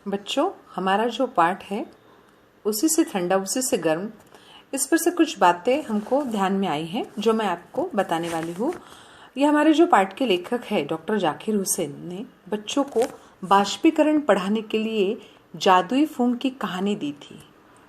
बच्चों, हमारा जो पाठ है उसी से ठंडा उसी से गर्म, इस पर से कुछ बातें हमको ध्यान में आई हैं जो मैं आपको बताने वाली हूँ। ये हमारे जो पाठ के लेखक है डॉक्टर जाकिर हुसैन ने बच्चों को बाष्पीकरण पढ़ाने के लिए जादुई फूंक की कहानी दी थी,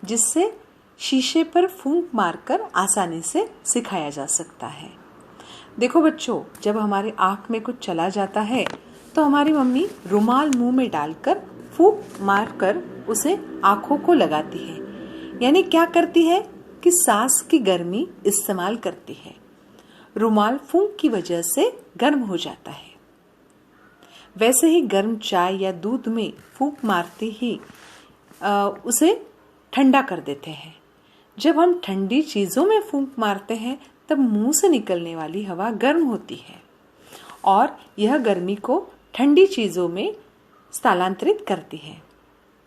जिससे शीशे पर फूंक मारकर आसानी से सिखाया जा सकता है। देखो बच्चों, जब हमारे आँख में कुछ चला जाता है तो हमारी मम्मी रुमाल मुंह में डालकर फूंक मारकर उसे आँखों को लगाती है, यानी क्या करती है कि सांस की गर्मी इस्तेमाल करती है। रुमाल फूंक की वजह से गर्म हो जाता है। वैसे ही गर्म चाय या दूध में फूंक मारते ही उसे ठंडा कर देते हैं। जब हम ठंडी चीज़ों में फूंक मारते हैं तब मुंह से निकलने वाली हवा गर्म होती है और यह गर्मी को ठंडी चीज़ों में स्थानांतरित करती है।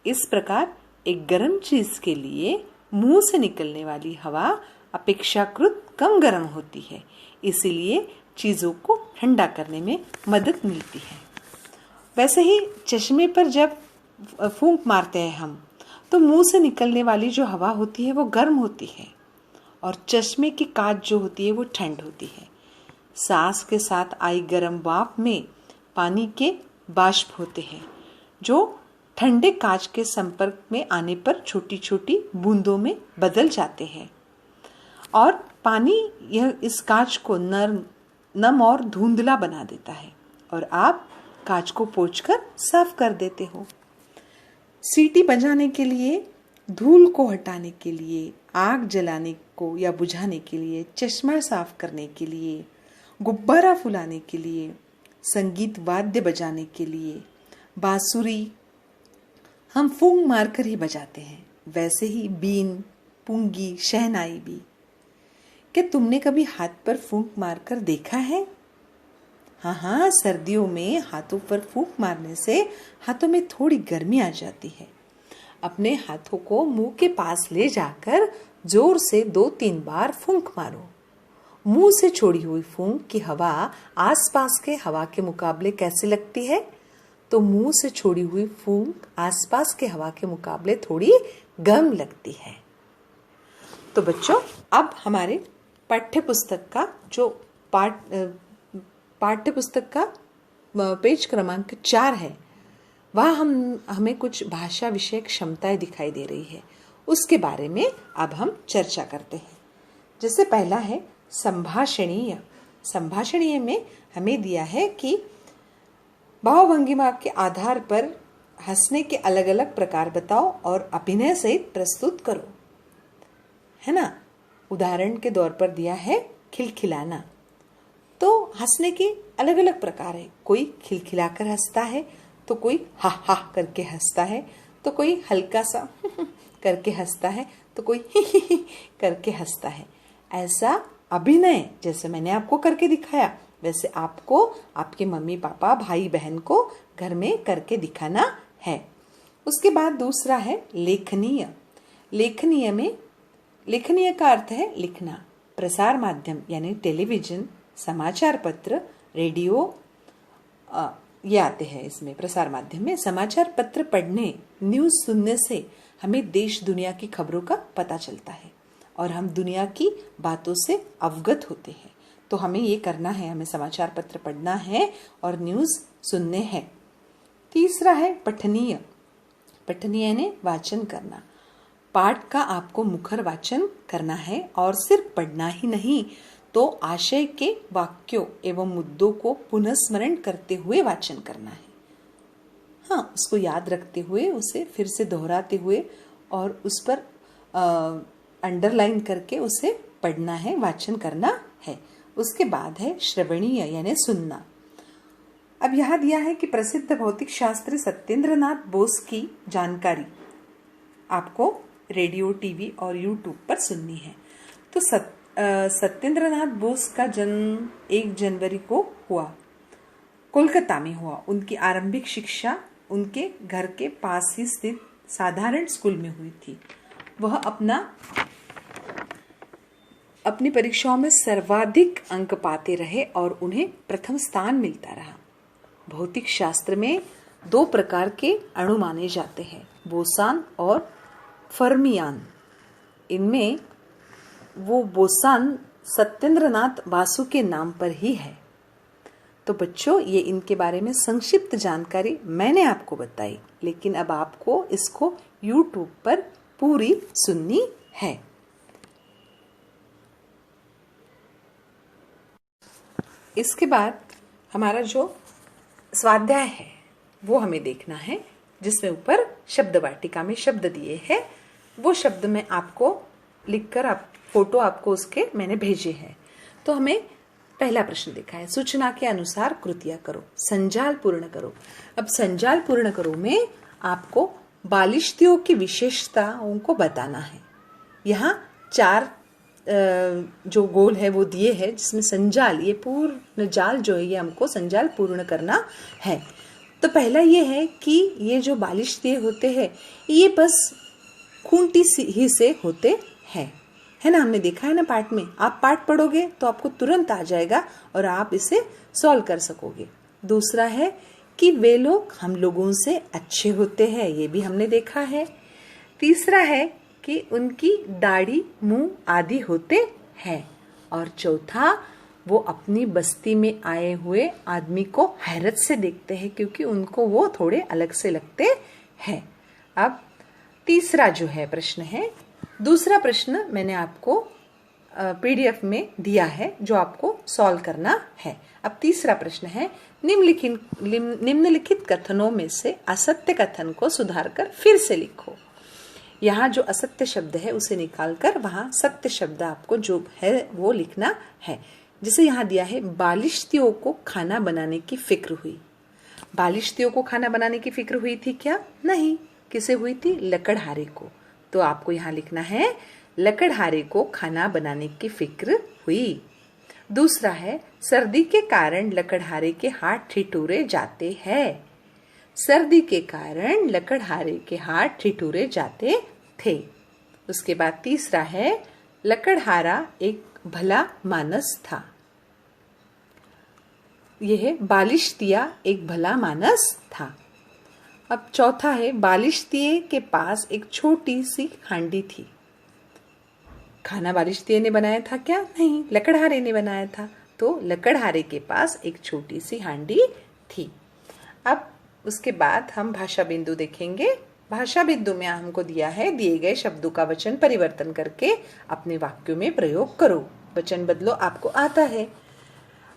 इस प्रकार एक गर्म चीज़ के लिए मुंह से निकलने वाली हवा अपेक्षाकृत कम गर्म होती है, इसीलिए चीज़ों को ठंडा करने में मदद मिलती है। वैसे ही चश्मे पर जब फूंक मारते हैं हम तो मुंह से निकलने वाली जो हवा होती है वो गर्म होती है और चश्मे की कांच जो होती है वो ठंड होती है। सांस के साथ आई गर्म वाफ में पानी के बाष्प होते हैं जो ठंडे कांच के संपर्क में आने पर छोटी छोटी बूंदों में बदल जाते हैं और पानी यह इस कांच को नम और धुंधला बना देता है और आप कांच को पोंछकर साफ कर देते हो। सीटी बजाने के लिए, धूल को हटाने के लिए, आग जलाने को या बुझाने के लिए, चश्मा साफ करने के लिए, गुब्बारा फुलाने के लिए, संगीत वाद्य बजाने के लिए, बांसुरी हम फूंक मारकर ही बजाते हैं। वैसे ही बीन, पुंगी, शहनाई भी। क्या तुमने कभी हाथ पर फूंक मारकर देखा है? हाँ, सर्दियों में हाथों पर फूंक मारने से हाथों में थोड़ी गर्मी आ जाती है। अपने हाथों को मुंह के पास ले जाकर जोर से 2-3 बार फूंक मारो। मुंह से छोड़ी हुई फूंक की हवा आसपास के हवा के मुकाबले कैसे लगती है? तो मुंह से छोड़ी हुई फूंक आसपास के हवा के मुकाबले थोड़ी गर्म लगती है। तो बच्चों, अब हमारे पाठ्यपुस्तक का जो पाठ्यपुस्तक का पेज क्रमांक 4 है, वह हमें कुछ भाषा विषय क्षमताएं दिखाई दे रही है। उसके बारे में अब हम चर्चा करते हैं। जैसे पहला है संभाषणीय। संभाषणीय में हमें दिया है कि भावभंगिमा के आधार पर हंसने के अलग अलग प्रकार बताओ और अभिनय सहित प्रस्तुत करो, है ना। उदाहरण के तौर पर दिया है खिलखिलाना। तो हंसने के अलग अलग प्रकार है। कोई खिलखिलाकर हंसता है, तो कोई हा हा करके हंसता है, तो कोई हल्का सा करके हंसता है, तो कोई ही ही करके हंसता है। ऐसा अभिनय जैसे मैंने आपको करके दिखाया, वैसे आपको आपके मम्मी पापा भाई बहन को घर में करके दिखाना है। उसके बाद दूसरा है लेखनीय। लेखनीय का अर्थ है लिखना। प्रसार माध्यम यानी टेलीविजन, समाचार पत्र, रेडियो ये आते हैं इसमें। प्रसार माध्यम में समाचार पत्र पढ़ने, न्यूज़ सुनने से हमें देश दुनिया की खबरों का पता चलता है और हम दुनिया की बातों से अवगत होते हैं। तो हमें ये करना है, हमें समाचार पत्र पढ़ना है और न्यूज़ सुनने हैं। तीसरा है पठनीय। पठनीय ने वाचन करना। पाठ का आपको मुखर वाचन करना है और सिर्फ पढ़ना ही नहीं, तो आशय के वाक्यों एवं मुद्दों को पुनः स्मरण करते हुए वाचन करना है। हाँ, उसको याद रखते हुए, उसे फिर से दोहराते हुए और उस पर अंडरलाइन करके उसे पढ़ना है, वाचन करना है। उसके बाद है श्रवणीय यानी सुनना। अब यहाँ दिया है कि प्रसिद्ध भौतिक शास्त्री सत्येंद्रनाथ बोस की जानकारी आपको रेडियो, टीवी और यूट्यूब पर सुननी है। तो सत्येंद्रनाथ बोस का जन्म 1 जनवरी को हुआ, कोलकाता में हुआ। उनकी आरंभिक शिक्षा उनके घर के पास ही स्थित साधारण स्कूल में हुई थी। वह अपनी परीक्षाओं में सर्वाधिक अंक पाते रहे और उन्हें प्रथम स्थान मिलता रहा। भौतिक शास्त्र में दो प्रकार के अणु माने जाते हैं, बोसान और फर्मियान। इनमें वो बोसान सत्येंद्रनाथ बासु के नाम पर ही है। तो बच्चों, ये इनके बारे में संक्षिप्त जानकारी मैंने आपको बताई, लेकिन अब आपको इसको YouTube पर पूरी सुननी है। इसके बाद हमारा जो स्वाध्याय है वो हमें देखना है, जिसमें ऊपर शब्द वाटिका में शब्द दिए हैं। वो शब्द मैं आपको लिखकर फोटो आपको उसके मैंने भेजे हैं। तो हमें पहला प्रश्न देखा है, सूचना के अनुसार कृतियां करो, संजाल पूर्ण करो। अब संजाल पूर्ण करो में आपको बालिश्तियों की विशेषताओं को बताना है। यहाँ 4 जो गोल है वो दिए हैं, जिसमें संजाल, ये पूर्ण जाल जो है ये हमको संजाल पूर्ण करना है। तो पहला ये है कि ये जो बालिश्तिये होते हैं ये बस खूंटी ही से होते हैं, है ना। हमने देखा है ना पाठ में। आप पाठ पढ़ोगे तो आपको तुरंत आ जाएगा और आप इसे सॉल्व कर सकोगे। दूसरा है कि वे लोग हम लोगों से अच्छे होते हैं, ये भी हमने देखा है। तीसरा है कि उनकी दाढ़ी, मुंह आदि होते हैं। और चौथा, वो अपनी बस्ती में आए हुए आदमी को हैरत से देखते हैं, क्योंकि उनको वो थोड़े अलग से लगते हैं। अब तीसरा जो है प्रश्न है, दूसरा प्रश्न मैंने आपको PDF में दिया है जो आपको सॉल्व करना है। अब तीसरा प्रश्न है, निम्नलिखित कथनों में से असत्य कथन को सुधार कर फिर से लिखो। यहाँ जो असत्य शब्द है उसे निकालकर वहां सत्य शब्द आपको जो है वो लिखना है। जैसे यहाँ दिया है, बालिश्तियों को खाना बनाने की फिक्र हुई। बालिश्तियों को खाना बनाने की फिक्र हुई थी क्या? नहीं। किसे हुई थी? लकड़हारे को। तो आपको यहाँ लिखना है, लकड़हारे को खाना बनाने की फिक्र हुई। दूसरा है, सर्दी के कारण लकड़हारे के हाथ ठिठुरे जाते हैं। सर्दी के कारण लकड़हारे के हाथ ठिठुरे जाते थे। उसके बाद तीसरा है, लकड़हारा एक भला मानस था। यह बालिश्तिया एक भला मानस था। अब चौथा है, बालिश्तिये के पास एक छोटी सी हांडी थी। खाना बालिश्तिये ने बनाया था क्या? नहीं, लकड़हारे ने बनाया था। तो लकड़हारे के पास एक छोटी सी हांडी थी। अब उसके बाद हम भाषा बिंदु देखेंगे। भाषा बिंदु में हमको दिया है, दिए गए शब्दों का वचन परिवर्तन करके अपने वाक्यों में प्रयोग करो। वचन बदलो आपको आता है,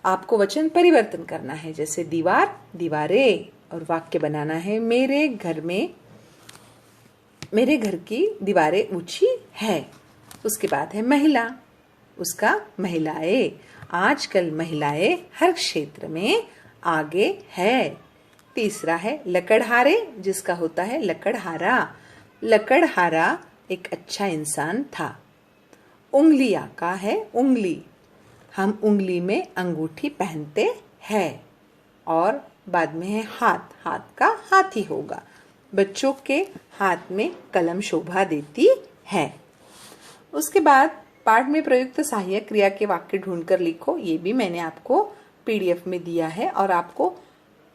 आपको वचन परिवर्तन करना है। जैसे दीवार, दीवारें, और वाक्य बनाना है, मेरे घर की दीवारें ऊंची है। उसके बाद है महिला, उसका महिलाएं। आजकल महिलाएं हर क्षेत्र में आगे है। तीसरा है लकड़हारे, जिसका होता है लकड़हारा। लकड़हारा एक अच्छा इंसान था। उंगलियां का है उंगली, हम उंगली में अंगूठी पहनते हैं। और बाद में है हाथ, हाथ का हाथी होगा। बच्चों के हाथ में कलम शोभा देती है। उसके बाद पाठ में प्रयुक्त सहायक क्रिया के वाक्य ढूंढकर लिखो। ये भी मैंने आपको PDF में दिया है, और आपको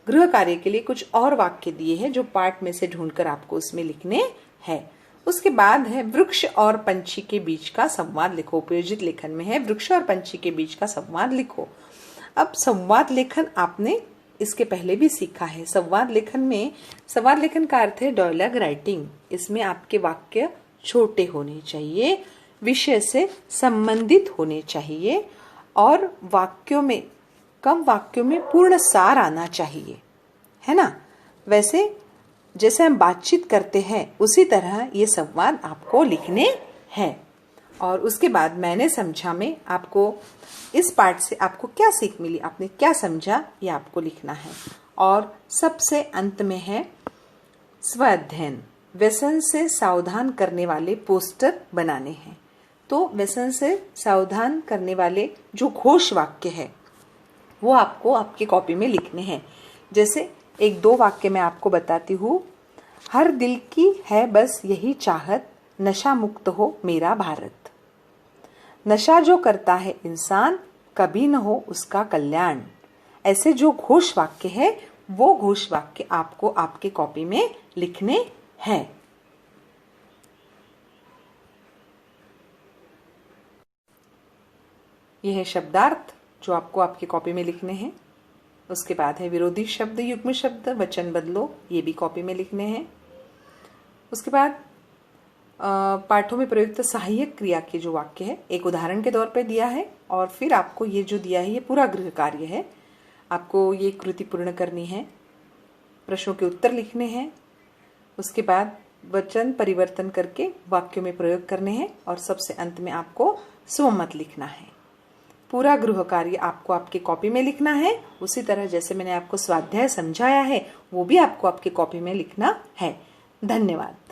गृह कार्य के लिए कुछ और वाक्य दिए हैं जो पाठ में से ढूंढकर आपको उसमें लिखने हैं। उसके बाद है, वृक्ष और पंछी के बीच का संवाद लिखो। उपयोजित लेखन में है, वृक्ष और पंछी के बीच का संवाद लिखो। अब संवाद लेखन आपने इसके पहले भी सीखा है। संवाद लेखन का अर्थ है डायलॉग राइटिंग। इसमें आपके वाक्य छोटे होने चाहिए, विषय से संबंधित होने चाहिए, और कम वाक्यों में पूर्ण सार आना चाहिए, है ना। वैसे जैसे हम बातचीत करते हैं उसी तरह ये संवाद आपको लिखने हैं। और उसके बाद मैंने समझा में आपको इस पाठ से आपको क्या सीख मिली, आपने क्या समझा, ये आपको लिखना है। और सबसे अंत में है स्व अध्ययन। व्यसन से सावधान करने वाले पोस्टर बनाने हैं। तो व्यसन से सावधान करने वाले जो घोष वाक्य है वो आपको आपकी कॉपी में लिखने हैं। जैसे 1-2 वाक्य मैं आपको बताती हूँ। हर दिल की है बस यही चाहत, नशा मुक्त हो मेरा भारत। नशा जो करता है इंसान, कभी न हो उसका कल्याण। ऐसे जो घोष वाक्य है वो घोष वाक्य आपको आपके कॉपी में लिखने हैं। यह है शब्दार्थ जो आपको आपकी कॉपी में लिखने हैं। उसके बाद है विरोधी शब्द, युग्म शब्द, वचन बदलो, ये भी कॉपी में लिखने हैं। उसके बाद पाठों में प्रयुक्त सहायक क्रिया के जो वाक्य है एक उदाहरण के तौर पे दिया है, और फिर आपको ये जो दिया है ये पूरा गृह कार्य है। आपको ये कृति पूर्ण करनी है, प्रश्नों के उत्तर लिखने हैं, उसके बाद वचन परिवर्तन करके वाक्यों में प्रयोग करने हैं, और सबसे अंत में आपको स्वमत लिखना है। पूरा गृह कार्य आपको आपके कॉपी में लिखना है। उसी तरह जैसे मैंने आपको स्वाध्याय समझाया है वो भी आपको आपके कॉपी में लिखना है। धन्यवाद।